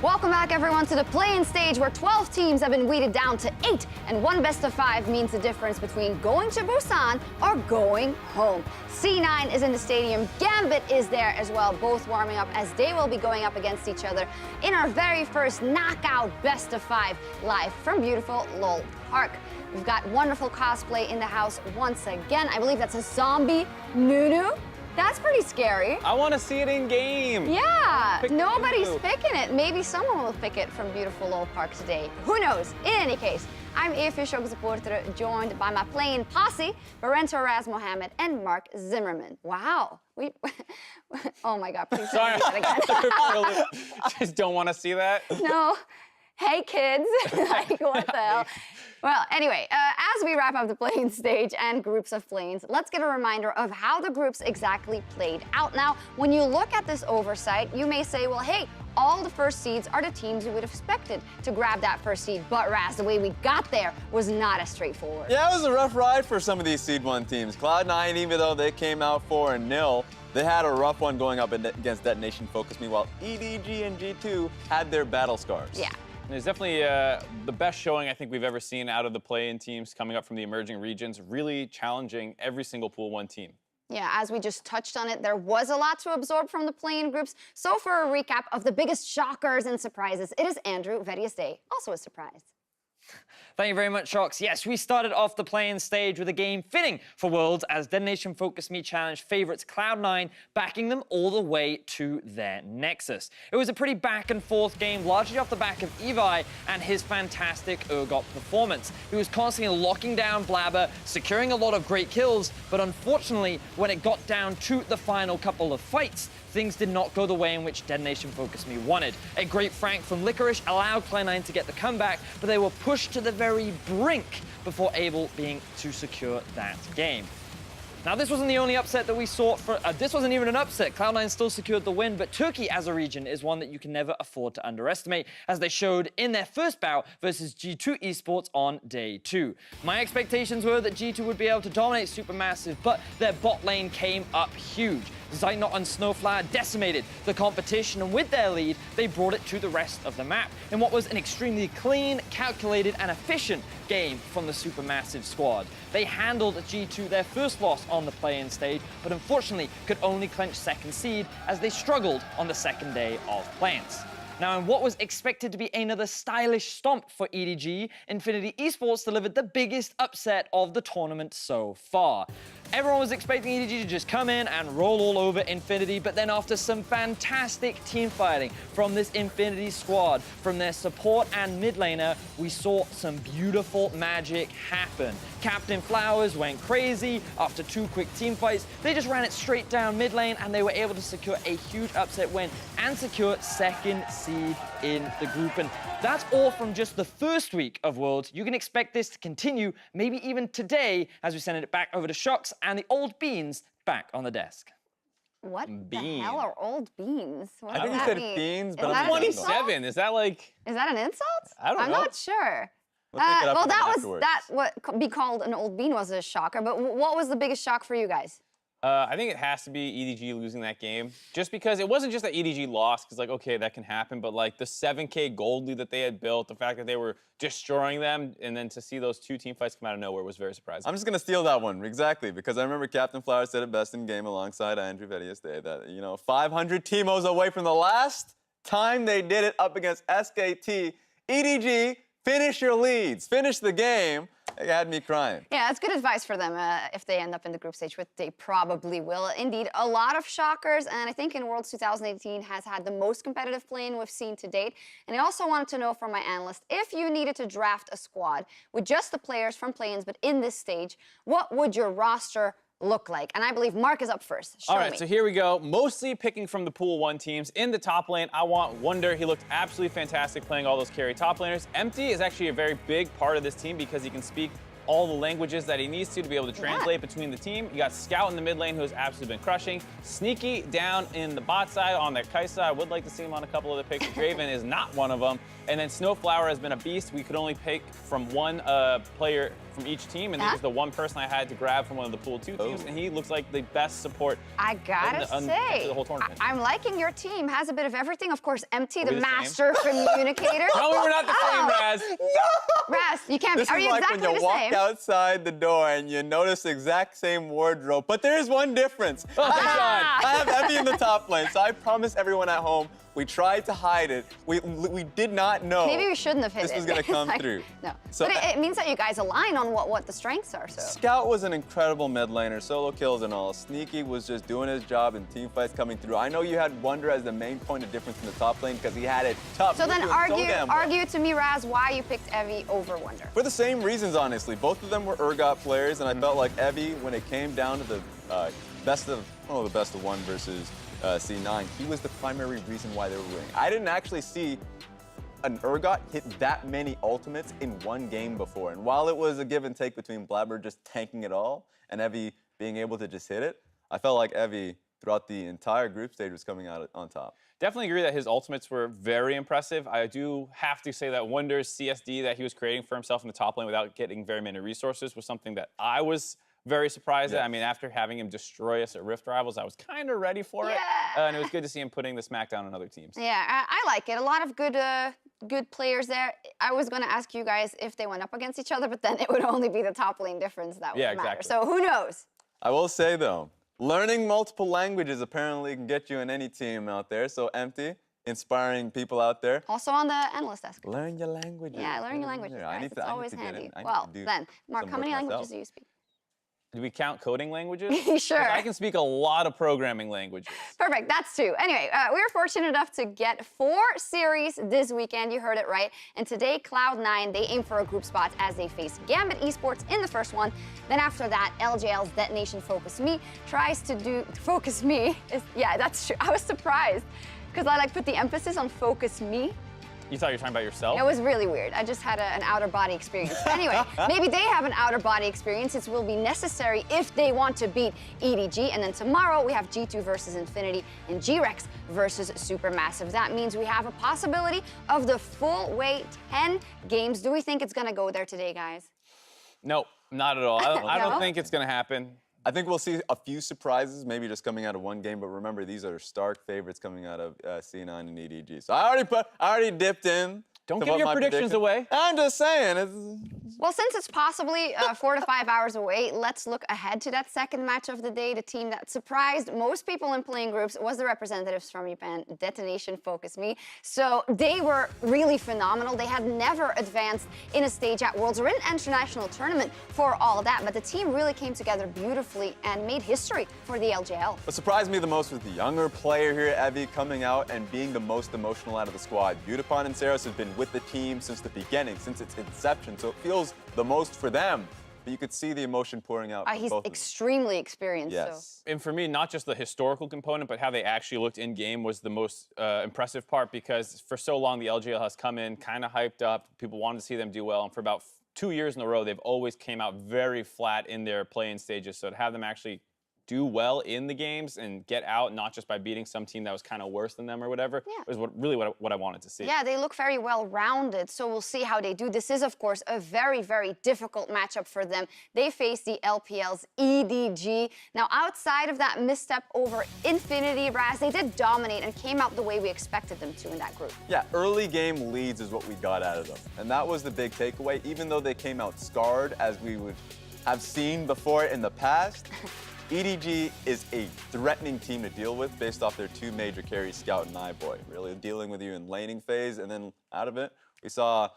Welcome back, everyone, to the play-in stage where 12 teams have been weeded down to 8, and one best of 5 means the difference between going to Busan or going home. C9 is in the stadium. Gambit is there as well, both warming up as they will be going up against each other in our very first knockout best of 5 live from beautiful Lowell Park. We've got wonderful cosplay in the house once again. I believe that's a zombie Nunu. That's pretty scary. I want to see it in game. Yeah, nobody's picking it. Maybe someone will pick it from beautiful Lowell Park today. Who knows? In any case, I'm Eva Supporter, joined by my playing posse, Barento Raz Mohammed and Mark Zimmerman. Wow. Oh my God, please don't do that again. Just don't want to see that? No. Hey, kids. Like, what the hell? Well, anyway, as we wrap up the play-in stage and groups of play-ins, let's get a reminder of how the groups exactly played out. Now, when you look at this oversight, you may say, well, hey, all the first seeds are the teams you would have expected to grab that first seed. But Raz, the way we got there was not as straightforward. Yeah, it was a rough ride for some of these Seed 1 teams. Cloud9, even though they came out 4-0, they had a rough one going up against Detonation Focus. Meanwhile, EDG and G2 had their battle scars. Yeah. It's definitely the best showing I think we've ever seen out of the play-in teams coming up from the emerging regions, really challenging every single Pool 1 team. Yeah, as we just touched on it, there was a lot to absorb from the play-in groups. So for a recap of the biggest shockers and surprises, it is Andrew Day, also a surprise. Thank you very much, Shox. Yes, we started off the play-in stage with a game fitting for Worlds as Detonation Focus Me Challenge favorites Cloud9, backing them all the way to their Nexus. It was a pretty back-and-forth game, largely off the back of Evi and his fantastic Urgot performance. He was constantly locking down Blabber, securing a lot of great kills, but unfortunately, when it got down to the final couple of fights, things did not go the way in which Detonation Focus Me wanted. A great Frank from Licorice allowed Cloud9 to get the comeback, but they were pushed to the very brink before able being to secure that game. Now, this wasn't the only upset that we saw. This wasn't even an upset. Cloud9 still secured the win, but Turkey as a region is one that you can never afford to underestimate, as they showed in their first bout versus G2 eSports on day 2. My expectations were that G2 would be able to dominate Supermassive, but their bot lane came up huge. Zeitnot and Snowflower decimated the competition, and with their lead, they brought it to the rest of the map in what was an extremely clean, calculated, and efficient game from the Supermassive squad. They handled G2 their first loss on the play-in stage, but unfortunately could only clinch second seed as they struggled on the second day of play-ins. Now, in what was expected to be another stylish stomp for EDG, Infinity Esports delivered the biggest upset of the tournament so far. Everyone was expecting EDG to just come in and roll all over Infinity, but then after some fantastic team fighting from this Infinity squad, from their support and mid laner, we saw some beautiful magic happen. Captain Flowers went crazy after 2 quick team fights. They just ran it straight down mid lane, and they were able to secure a huge upset win and secure second seed in the group. And that's all from just the first week of Worlds. You can expect this to continue, maybe even today, as we send it back over to Shox and the old beans back on the desk. What the hell are old beans? What I think he said beans, but I'm 27. Is that like... Is that an insult? I don't know. I'm not sure. Well, that what could be called an old bean was a shocker, but what was the biggest shock for you guys? I think it has to be EDG losing that game. Just because it wasn't just that EDG lost, because, like, okay, that can happen, but, like, the 7K gold lead that they had built, the fact that they were destroying them, and then to see those 2 team fights come out of nowhere was very surprising. I'm just going to steal that one, exactly, because I remember Captain Flower said it best in game alongside Andrew Day that, you know, 500 Teemos away from the last time they did it up against SKT. EDG, finish your leads, finish the game. It had me crying. Yeah, that's good advice for them if they end up in the group stage, which they probably will. Indeed, a lot of shockers, and I think in Worlds 2018 has had the most competitive play-in we've seen to date. And I also wanted to know from my analyst, if you needed to draft a squad with just the players from play-ins, but in this stage, what would your roster look like? And I believe Mark is up first. All right, so here we go. Mostly picking from the Pool 1 teams. In the top lane, I want Wonder. He looked absolutely fantastic playing all those carry top laners. Empty is actually a very big part of this team because he can speak all the languages that he needs to be able to translate between the team. You got Scout in the mid lane, who has absolutely been crushing. Sneaky down in the bot side on their Kaisa. I would like to see him on a couple of the picks. Draven is not one of them. And then Snowflower has been a beast. We could only pick from one player from each team, and he was the one person I had to grab from one of the Pool 2 teams, and he looks like the best support I gotta say, the whole tournament. I'm liking your team. Has a bit of everything. Of course, Empty, the master communicator. No, we're not the same, Raz. Raz, you can't. This Are is you like exactly when you the walk same? outside the door and you notice the exact same wardrobe, but there is one difference. Oh, my God. I have Evie in the top lane, so I promise everyone at home, we tried to hide it. We did not know. Maybe we shouldn't have hit this it. was gonna come through. No, So, but it means that you guys align on what the strengths are. So Scout was an incredible mid laner, solo kills and all. Sneaky was just doing his job and team fights coming through. I know you had Wonder as the main point of difference in the top lane because he had it tough. So He was then doing damn well. argue to me, Raz, why you picked Evie over Wonder. For the same reasons, honestly. Both of them were Urgot players, and I felt like Evie, when it came down to the best of one versus C9, he was the primary reason why they were winning. I didn't actually see an Urgot hit that many ultimates in one game before. And while it was a give and take between Blabber just tanking it all and Evie being able to just hit it, I felt like Evie, throughout the entire group stage, was coming out on top. Definitely agree that his ultimates were very impressive. I do have to say that Wonder's CSD that he was creating for himself in the top lane without getting very many resources was something that I was very surprised at. I mean, after having him destroy us at Rift Rivals, I was kind of ready for it. And it was good to see him putting the smackdown on other teams. Yeah, I like it. A lot of good players there. I was going to ask you guys if they went up against each other, but then it would only be the top lane difference that would matter. Exactly. So who knows? I will say, though, learning multiple languages apparently can get you in any team out there. So Empty, inspiring people out there. Also on the analyst desk. Learn your languages. Yeah, learn your languages, I guys. need It's to, always I need to handy. get in. Well, then, Mark, some how many work languages myself. do you speak? Do we count coding languages? Sure. I can speak a lot of programming languages. Perfect, that's two. Anyway, we were fortunate enough to get 4 series this weekend. You heard it right. And today, Cloud9, they aim for a group spot as they face Gambit eSports in the first one. Then after that, LJL's Detonation Focus Me tries to do... Focus Me? Yeah, that's true. I was surprised because I put the emphasis on Focus Me. You thought you were talking about yourself? It was really weird. I just had an outer body experience. But anyway, maybe they have an outer body experience. It will be necessary if they want to beat EDG. And then tomorrow we have G2 versus Infinity and G-Rex versus Supermassive. That means we have a possibility of the full way 10 games. Do we think it's going to go there today, guys? No, not at all. I No? don't think it's going to happen. I think we'll see a few surprises, maybe just coming out of one game. But remember, these are stark favorites coming out of C9 and EDG. So I already dipped in. Don't to give what your my predictions away. I'm just saying. Well, since it's possibly 4 to 5 hours away, let's look ahead to that second match of the day. The team that surprised most people in playing groups was the representatives from Japan, Detonation Focus Me. So they were really phenomenal. They had never advanced in a stage at Worlds or in an international tournament for all that, but the team really came together beautifully and made history for the LJL. What surprised me the most was the younger player here, Evie, coming out and being the most emotional out of the squad. Beautifon and Saros have been with the team since the beginning, since its inception, so it feels the most for them. But you could see the emotion pouring out from He's both of them. extremely experienced. Yes. And for me, not just the historical component, but how they actually looked in game was the most impressive part, because for so long the LGL has come in kind of hyped up. People wanted to see them do well, and for about 2 years in a row, they've always came out very flat in their play-in stages. So to have them actually do well in the games and get out, not just by beating some team that was kind of worse than them or whatever, was really what I wanted to see. Yeah, they look very well-rounded, so we'll see how they do. This is, of course, a very, very difficult matchup for them. They face the LPL's EDG. Now, outside of that misstep over Infinity, Raz, they did dominate and came out the way we expected them to in that group. Yeah, early game leads is what we got out of them. And that was the big takeaway. Even though they came out scarred, as we would have seen before in the past, EDG is a threatening team to deal with based off their 2 major carries, Scout and iBoy. Really dealing with you in laning phase, and then out of it, we saw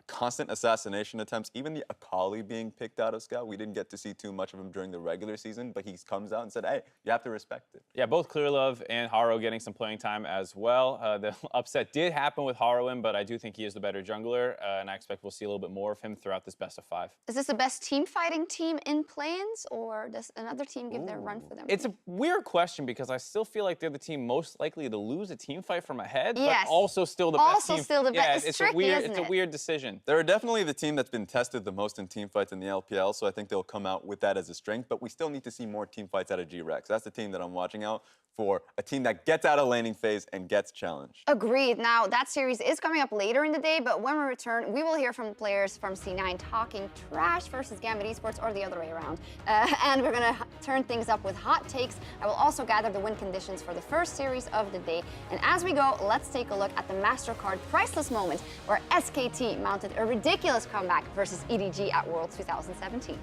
constant assassination attempts, even the Akali being picked out of Scout. We didn't get to see too much of him during the regular season, but he comes out and said, hey, you have to respect it. Yeah, both Clearlove and Haro getting some playing time as well. The upset did happen with Harrowin, but I do think he is the better jungler, and I expect we'll see a little bit more of him throughout this best of 5. Is this the best team-fighting team in play-ins, or does another team give their run for them? It's a weird question because I still feel like they're the team most likely to lose a team fight from ahead, Yes. but also still the Also best team. still the best. Yeah, It's it's tricky, a weird, isn't it's a it? weird decision. win. They're definitely the team that's been tested the most in team fights in the LPL, so I think they'll come out with that as a strength, but we still need to see more team fights out of G-Rex. That's the team that I'm watching out for, a team that gets out of laning phase and gets challenged. Agreed. Now, that series is coming up later in the day, but when we return, we will hear from players from C9 talking trash versus Gambit eSports, or the other way around. And we're going to turn things up with hot takes. I will also gather the win conditions for the first series of the day. And as we go, let's take a look at the MasterCard priceless moment where SKT mounted a ridiculous comeback versus EDG at Worlds 2017.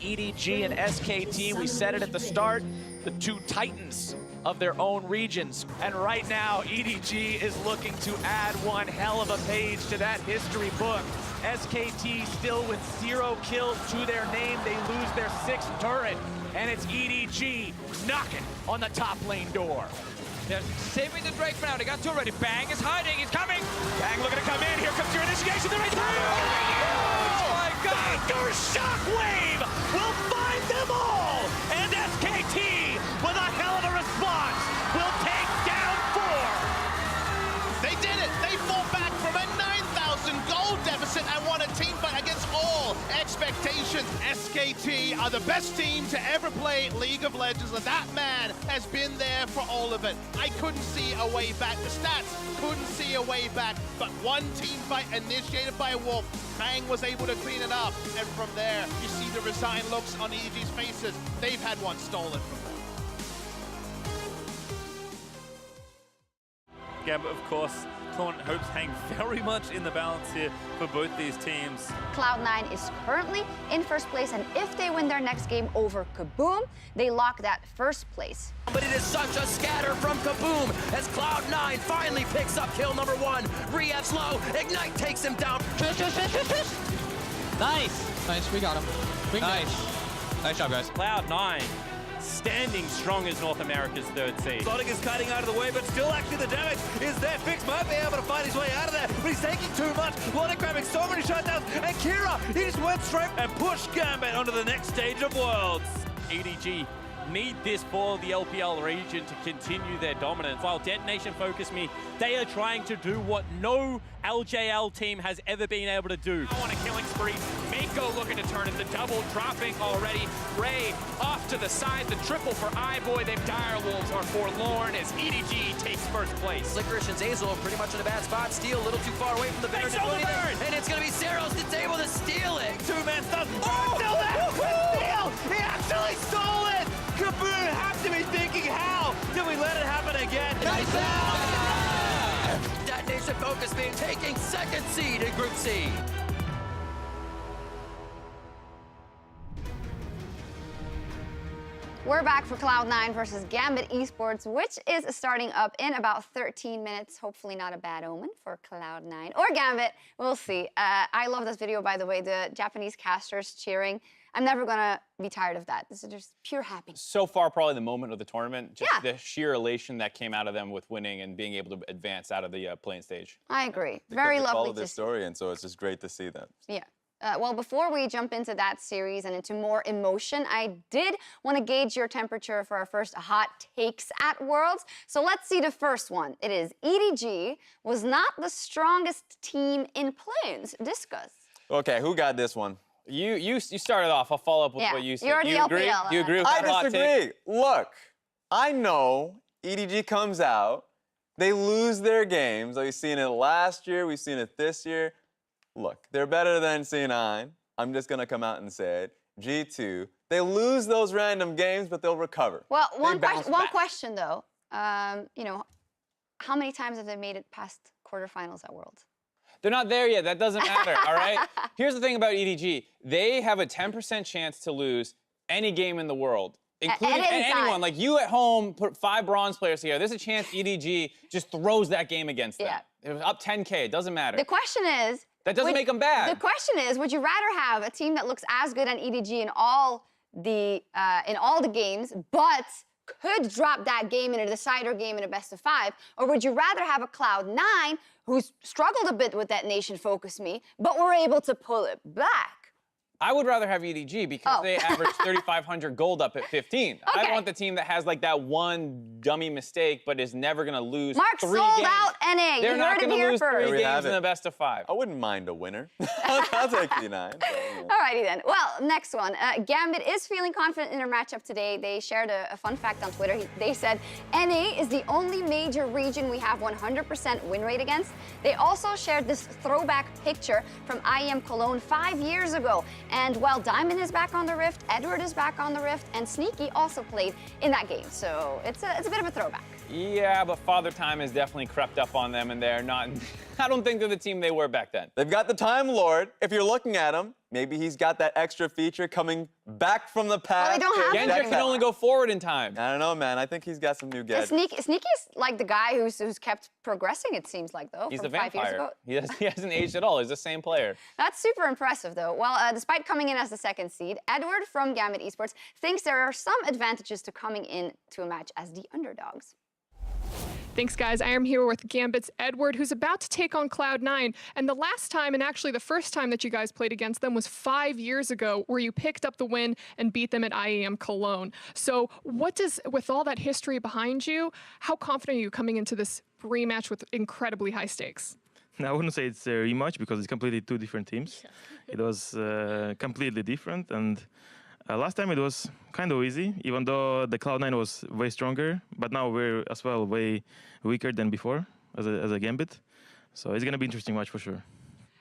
EDG and SKT, we said it at the start, the two titans of their own regions. And right now, EDG is looking to add one hell of a page to that history book. SKT still with 0 kills to their name. They lose their 6th turret, and it's EDG knocking on the top lane door. They're saving the Drake for now. They got 2 already. Bang is hiding. He's coming. Bang looking to come in. Here comes your initiation. They're right through. Oh my God. Baker Shockwave will find them all. And SKT, with a hell of a response, will take down 4. They did it! They fought back from a 9,000 gold deficit and won a team fight against all expectations. SKT are the best team to ever play League of Legends, and that man has been there for all of it. I couldn't see a way back. The stats couldn't see a way back, but one team fight initiated by Wolf. Bang was able to clean it up, and from there, you see the resigned looks on EDG's faces. They've had one stolen from them. Gambit, of course, tournament hopes hang very much in the balance here for both these teams. Cloud9 is currently in first place, and if they win their next game over Kaboom, they lock that first place. But it is such a scatter from Kaboom as Cloud9 finally picks up kill number 1. Riev's low, Ignite takes him down. Nice, we got him. Nice job, guys. Cloud9 standing strong as North America's 3rd seed. Sonic is cutting out of the way, but still actually the damage is there. Fix might be able to find his way out of there, but he's taking too much. Lonic grabbing so many shutdowns, and Kira, he just went straight and pushed Gambit onto the next stage of Worlds. EDG need this for the LPL region to continue their dominance. While Detonation Focus Me, they are trying to do what no LJL team has ever been able to do. On a killing spree, Mako looking to turn it, the double dropping already. Ray off to the side, the triple for iBoy. Them Direwolves are forlorn as EDG takes first place. Licorice and Zazel are pretty much in a bad spot. Steal a little too far away from the Baron. And it's going to be Zeros that's able to steal it. 2-man stuff. Oh, still there! Steal! He actually stole it! Kaboom have to be thinking, how did we let it happen again? Nice Detonation Focus being taking 2nd seed in Group C. We're back for Cloud9 versus Gambit eSports, which is starting up in about 13 minutes. Hopefully not a bad omen for Cloud9 or Gambit. We'll see. I love this video, by the way, the Japanese casters cheering. I'm never gonna be tired of that. This is just pure happiness. So far, probably the moment of the tournament. Just Yeah. the sheer elation that came out of them with winning and being able to advance out of the playing stage. I agree. Because Very they lovely followed to their see. story, and so it's just great to see that. Yeah. Well, before we jump into that series and into more emotion, I did want to gauge your temperature for our first hot takes at Worlds. So let's see the first one. It is EDG was not the strongest team in play-ins. Discuss. Okay, who got this one? You started off. I'll follow up with Yeah, what you said. you're the You agree? LPL, You agree with I that hot take? disagree. Look, I know EDG comes out, they lose their games. We've seen it last year, we've seen it this year. Look, they're better than C9. I'm just gonna come out and say it. G2, they lose those random games, but they'll recover. Well, one bounce back. question though. You know, how many times have they made it past quarterfinals at Worlds? They're not there yet. That doesn't matter, all right? Here's the thing about EDG. They have a 10% chance to lose any game in the world, including any time. anyone. Like you at home, put 5 bronze players here. There's a chance EDG just throws that game against them. Yeah. It was up 10K. It doesn't matter. The question is... That doesn't make them bad. The question is, would you rather have a team that looks as good as EDG in all the games, but could drop that game in a decider game in a best of 5, or would you rather have a Cloud9 who's struggled a bit with that Nation Focus Me, but were able to pull it back? I would rather have EDG because they average 3,500 gold up at 15. I want the team that has like that one dummy mistake, but is never going to lose Mark 3 sold games. out NA. They're You not heard it going to here lose first. 3 games in the best of 5. I wouldn't mind a winner. I'll take C9. Alrighty then. Well, next one. Gambit is feeling confident in their matchup today. They shared a fun fact on Twitter. They said, NA is the only major region we have 100% win rate against. They also shared this throwback picture from IEM Cologne 5 years ago. And while Diamond is back on the Rift, Edward is back on the Rift, and Sneaky also played in that game. So it's a bit of a throwback. Yeah, but Father Time has definitely crept up on them, and they're not. I don't think they're the team they were back then. They've got the Time Lord. If you're looking at him, maybe he's got that extra feature coming back from the past. Well, they don't have Gendrick can only go forward in time. I don't know, man. I think he's got some new gadgets. Sneaky is like the guy who's kept progressing, it seems like, though, He's from a 5 years vampire. ago. He hasn't aged at all. He's the same player. That's super impressive, though. Well, despite coming in as the 2nd seed, Edward from Gambit Esports thinks there are some advantages to coming in to a match as the underdogs. Thanks, guys. I am here with Gambit's Edward, who's about to take on Cloud9. And the last time, and actually the first time that you guys played against them was 5 years ago, where you picked up the win and beat them at IEM Cologne. So with all that history behind you, how confident are you coming into this rematch with incredibly high stakes? I wouldn't say it's a rematch because it's completely 2 different teams. It was completely different, and last time it was kind of easy, even though the Cloud9 was way stronger. But now we're as well way weaker than before as a Gambit. So it's gonna be an interesting match for sure.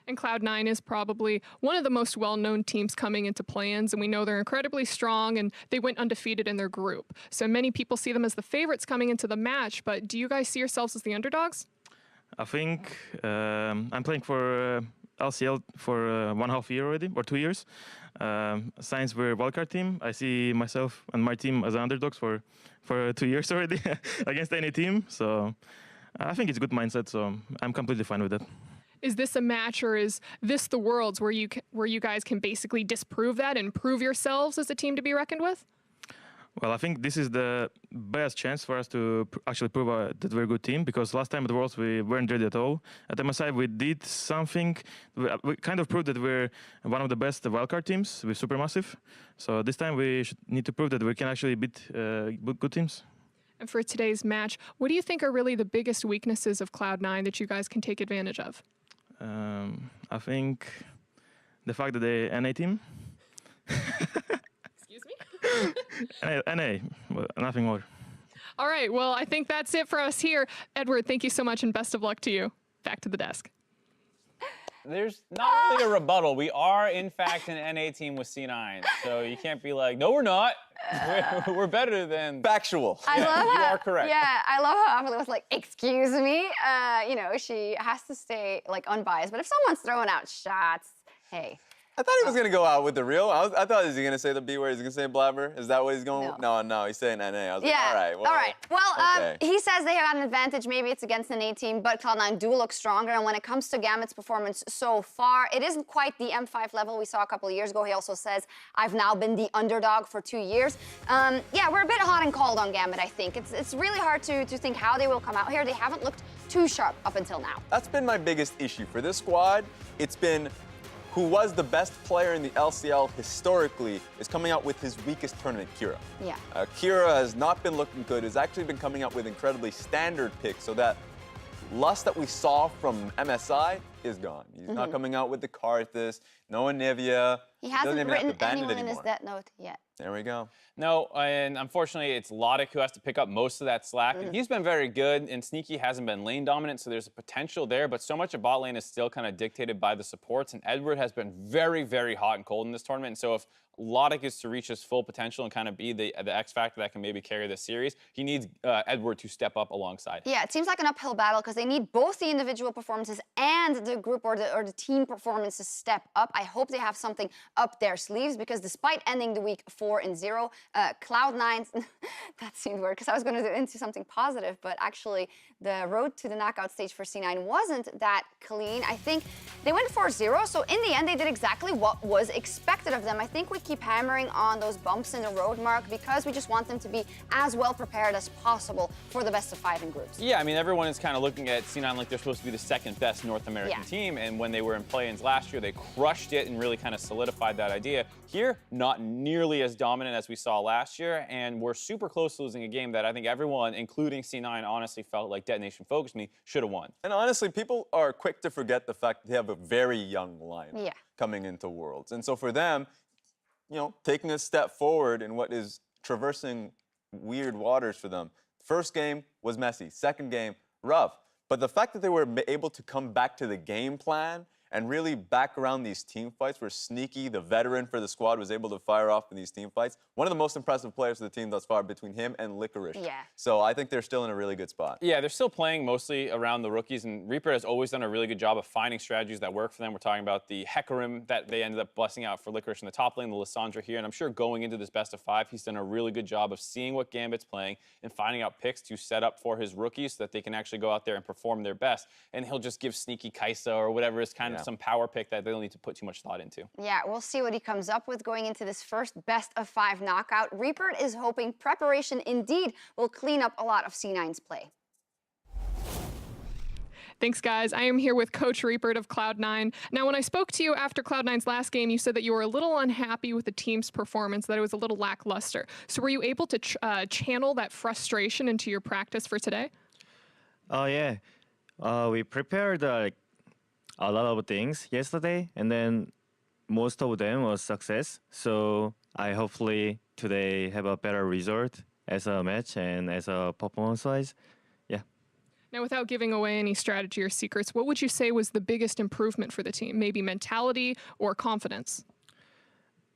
And Cloud9 is probably one of the most well-known teams coming into play-ins, and we know they're incredibly strong, and they went undefeated in their group. So many people see them as the favorites coming into the match, but do you guys see yourselves as the underdogs? I think I'm playing for LCL for 1.5 year already, or 2 years. Since we're a wildcard team, I see myself and my team as underdogs for 2 years already against any team. So I think it's a good mindset, so I'm completely fine with that. Is this a match, or is this the Worlds where you guys can basically disprove that and prove yourselves as a team to be reckoned with? Well, I think this is the best chance for us to actually prove that we're a good team, because last time at the Worlds we weren't ready at all. At MSI we did something, we kind of proved that we're one of the best wildcard teams with Supermassive. So this time we should need to prove that we can actually beat good teams. And for today's match, what do you think are really the biggest weaknesses of Cloud9 that you guys can take advantage of? I think the fact that they're an NA team. Excuse me? NA, well, nothing more. All right, well, I think that's it for us here. Edward, thank you so much and best of luck to you. Back to the desk. There's not really a rebuttal. We are, in fact, an NA team with C9. So you can't be like, no, we're not. We're better than... Factual. I love how, you are correct. Yeah, I love how Amelie was like, excuse me. You know, she has to stay, like, unbiased. But if someone's throwing out shots, hey. I thought he was going to go out with the real. I thought, is he going to say the B word? Is he going to say blabber? Is that what he's going with? No, he's saying NA. I was like, all right. Well, all right. Well, okay. he says they have an advantage. Maybe it's against an A team, but Cloud9 do look stronger. And when it comes to Gambit's performance so far, it isn't quite the M5 level we saw a couple of years ago. He also says, I've now been the underdog for 2 years. Yeah, we're a bit hot and cold on Gambit, I think. It's really hard to think how they will come out here. They haven't looked too sharp up until now. That's been my biggest issue for this squad. It's been who was the best player in the LCL historically is coming out with his weakest tournament, Kira. Yeah. Kira has not been looking good. Has actually been coming out with incredibly standard picks, so that lust that we saw from MSI is gone. He's not coming out with the Karthus, no Anivia. He hasn't doesn't even have written to ban it anyone in his anymore. death note yet. There we go. No, and unfortunately, it's Logic who has to pick up most of that slack. And he's been very good, and Sneaky hasn't been lane dominant, so there's a potential there. But so much of bot lane is still kind of dictated by the supports, and Edward has been very, very hot and cold in this tournament. And so if Logic is to reach his full potential and kind of be the X factor that can maybe carry this series, he needs Edward to step up alongside. Yeah, it seems like an uphill battle because they need both the individual performances and the group or the team performance to step up. I hope they have something up their sleeves because despite ending the week 4-0, Cloud9, that seemed weird because I was going to go into something positive, but actually the road to the knockout stage for C9 wasn't that clean. I think they went 4-0, so in the end they did exactly what was expected of them. I think we keep hammering on those bumps in the road, Mark, because we just want them to be as well prepared as possible for the best of 5 in groups. Yeah, I mean, everyone is kind of looking at C9 like they're supposed to be the second best North American team, and when they were in play-ins last year, they crushed it and really kind of solidified that idea. Here, not nearly as dominant as we saw last year, and we're super close to losing a game that I think everyone, including C9, honestly felt like Detonation Focus Me should have won. And honestly, people are quick to forget the fact that they have a very young lineup coming into Worlds. And so for them, you know, taking a step forward in what is traversing weird waters for them. First game was messy. Second game, rough. But the fact that they were able to come back to the game plan and really back around these team fights where Sneaky, the veteran for the squad, was able to fire off in these team fights. One of the most impressive players for the team thus far between him and Licorice. Yeah. So I think they're still in a really good spot. Yeah, they're still playing mostly around the rookies, and Reaper has always done a really good job of finding strategies that work for them. We're talking about the Hecarim that they ended up busting out for Licorice in the top lane, the Lissandra here, and I'm sure going into this best of 5, he's done a really good job of seeing what Gambit's playing and finding out picks to set up for his rookies so that they can actually go out there and perform their best. And he'll just give Sneaky Kaisa or whatever is kind of some power pick that they don't need to put too much thought into. Yeah, we'll see what he comes up with going into this first best of 5 knockout. Reaper is hoping preparation indeed will clean up a lot of C9's play. Thanks, guys. I am here with Coach Reapert of Cloud9. Now, when I spoke to you after Cloud9's last game, you said that you were a little unhappy with the team's performance, that it was a little lackluster. So were you able to channel that frustration into your practice for today? Oh, yeah. We prepared a lot of things yesterday, and then most of them was success. So I hopefully today have a better result as a match and as a performance-wise. Yeah. Now, without giving away any strategy or secrets, what would you say was the biggest improvement for the team? Maybe mentality or confidence?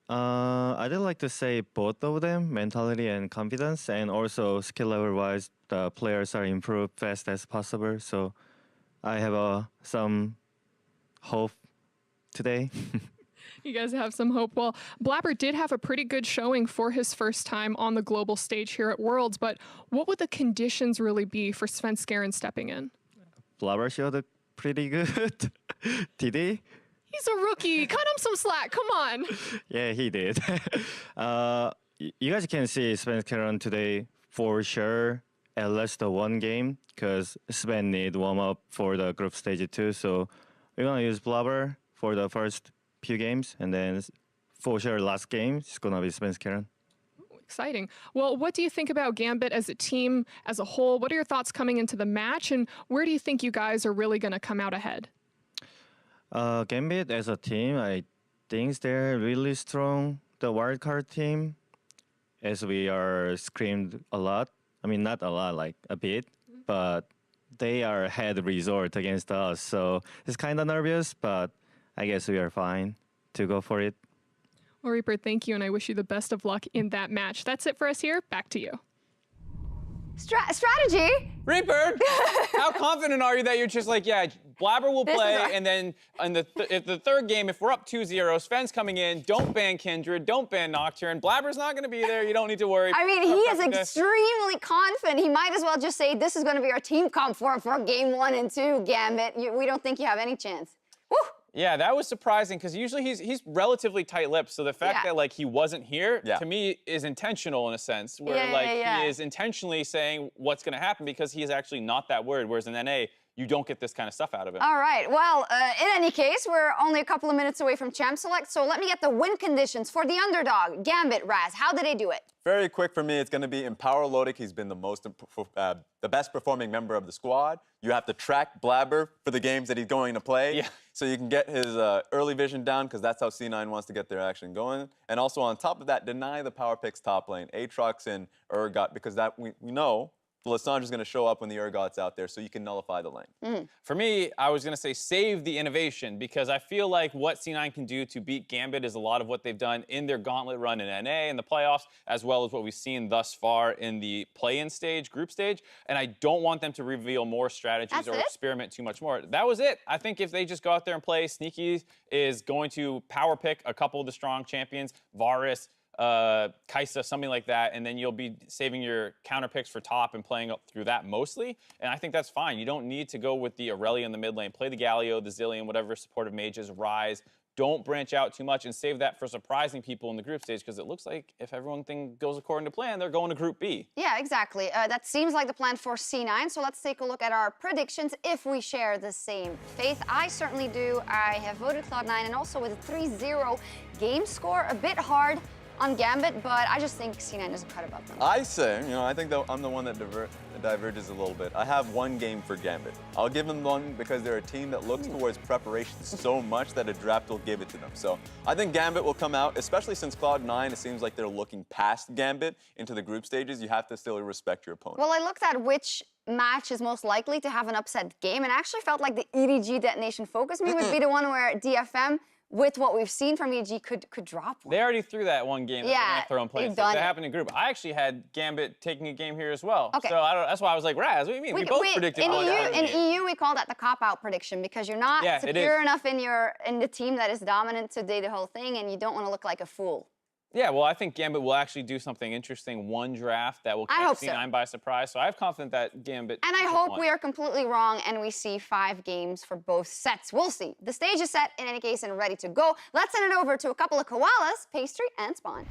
I'd like to say both of them, mentality and confidence, and also skill level-wise, the players are improved fast as possible. So I have some hope today. You guys have some hope. Well, Blabber did have a pretty good showing for his first time on the global stage here at Worlds, but what would the conditions really be for Svenskeren stepping in? Blabber showed pretty good. Did he? He's a rookie. Cut him some slack. Come on. Yeah, he did. You guys can see Svenskeren today for sure at least one game because Sven need warm up for the group stage 2. So we're gonna use Blabber for the first few games, and then for sure last game it's gonna be Svenskeren. Exciting. Well, what do you think about Gambit as a team as a whole? What are your thoughts coming into the match, and where do you think you guys are really going to come out ahead? Gambit as a team, I think they're really strong. The wildcard team, as we are screamed a lot. I mean, not a lot, like a bit, but they are head resort against us. So it's kind of nervous, but I guess we are fine to go for it. Well, Reaper, thank you, and I wish you the best of luck in that match. That's it for us here. Back to you. Strategy? Reaper, how confident are you that you're just like, yeah, Blabber will play, and then in the third game, if we're up 2-0, Sven's coming in, don't ban Kindred, don't ban Nocturne, Blabber's not going to be there, you don't need to worry. I mean, he is extremely confident. He might as well just say, this is going to be our team comp for game 1 and 2, Gambit. We don't think you have any chance. Woo! Yeah, that was surprising because usually he's relatively tight-lipped. So the fact that like he wasn't here to me is intentional in a sense, where he is intentionally saying what's going to happen because he is actually not that worried. Whereas in NA, you don't get this kind of stuff out of him. All right. Well, in any case, we're only a couple of minutes away from Champ Select, so let me get the win conditions for the underdog, Gambit. Raz, how did they do it? Very quick for me, it's going to be Empower Lodic. He's been the best performing member of the squad. You have to track Blabber for the games that he's going to play. So you can get his early vision down because that's how C9 wants to get their action going. And also on top of that, deny the power picks top lane, Aatrox and Urgot, because that we know Lissandra's going to show up when the Urgot's out there, so you can nullify the lane. For me, I was going to say save the innovation because I feel like what C9 can do to beat Gambit is a lot of what they've done in their gauntlet run in NA in the playoffs, as well as what we've seen thus far in the play-in stage, group stage. And I don't want them to reveal more strategies or experiment too much more. That was it. I think if they just go out there and play, Sneaky is going to power pick a couple of the strong champions, Varus, Kaisa, something like that, and then you'll be saving your counter picks for top and playing up through that mostly. And I think that's fine. You don't need to go with the Aurelia in the mid lane. Play the Galio, the Zillion, whatever supportive mages, Rise. don't branch out too much and save that for surprising people in the group stage, because it looks like if everything goes according to plan, they're going to Group B. Yeah, exactly. That seems like the plan for C9, so let's take a look at our predictions if we share the same faith. I certainly do. I have voted Cloud9, and also with a 3-0 game score, a bit hard on Gambit, but I just think C9 doesn't cut above them. I say, I think I'm the one that diverges a little bit. I have one game for Gambit. I'll give them one because they're a team that looks towards preparation so much that a draft will give it to them. So I think Gambit will come out, especially since Cloud9, it seems like they're looking past Gambit into the group stages. You have to still respect your opponent. Well, I looked at which match is most likely to have an upset game, and I actually felt like the EDG Detonation Focus Me would be the one where DFM, with what we've seen from EDG, could drop one. They already threw that one game. Yeah, throw and play. That happened in group. I actually had Gambit taking a game here as well. Okay. So that's why I was like, Raz, what do you mean? We both predicted. In EU, we call that the cop-out prediction, because you're not secure enough in the team that is dominant to do the whole thing, and you don't want to look like a fool. Yeah, well, I think Gambit will actually do something interesting, one draft that will catch C9 by surprise. So I have confidence that Gambit. And I hope we are completely wrong and we see 5 games for both sets. We'll see. The stage is set in any case and ready to go. Let's send it over to a couple of koalas, Pastry and Spawn.